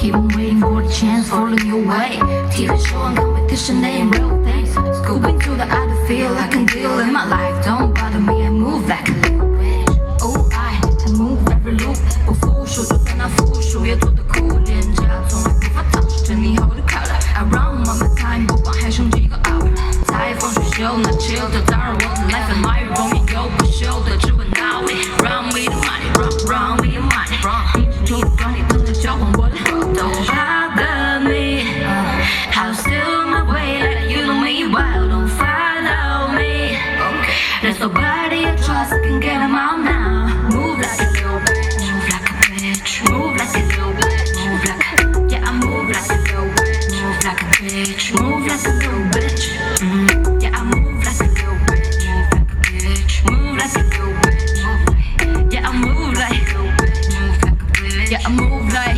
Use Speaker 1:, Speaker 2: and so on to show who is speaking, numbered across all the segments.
Speaker 1: Keep on waiting for the chance, falling your way. TV show and competition, they ain't real things. Scooping to the other field, I can deal in my life. Don't bother me, I move like a little bitch. Oh, I move every loop. 不服输就算那负数也做得酷，脸颊从来不发烫，是着你后的 color. I run on my time， 不管还剩几个 hour。裁缝选秀那 chill 的当然我的 life and my 容易有不朽的质问到底。Run with the money, run with the money. 你就管你等着交换我的 Don't bother me. I'll steal my way like you know me well. Don't follow me. There's nobody I trust can get them out now. Move like a little bitch, move like a bitch. Move like a little bitch, move like a yeah. I move like a little bitch, move like a bitch. Move like a little bitch. Yeah, I move like a little bitch, move like a bitch. Move like a little bitch, yeah. I move like a little bitch, move like a bitch. Yeah, I move like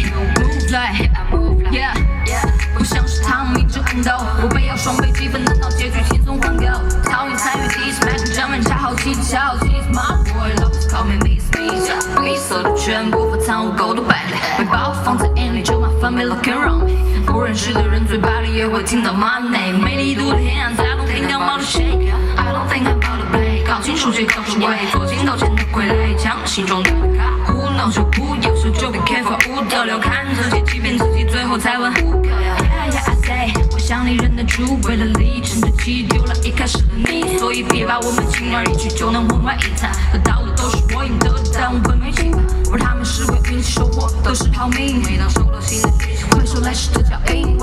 Speaker 1: yeah. 不像是汤米这恩斗，我背要双倍积分，等到结局轻松换狗。讨厌参与第一次买场张面恰好蹊跷。She's my boy, love is call me Miss Miss。灰色的全部和藏污狗都败类，背包放在眼里就麻烦没 looking wrong。不认识的人嘴巴里也会听到 my name。没力度的黑暗在 I don't think I'm out of shape。I don't think I'm out of play。搞清楚谁搞出位，做镜头前的傀儡，将心中的胡闹就不，有时就 be careful。无得了，看自己欺骗自己，最后才问。Yeah, I say， 我想你认得出，为了利，趁着气丢了一开始的你，所以别把我们轻而易举就能混为一谈。得到的都是我应得的，但我本没期盼，我把它们视为运气收获都是好命。每当收到新的讯息，快手来试着脚印。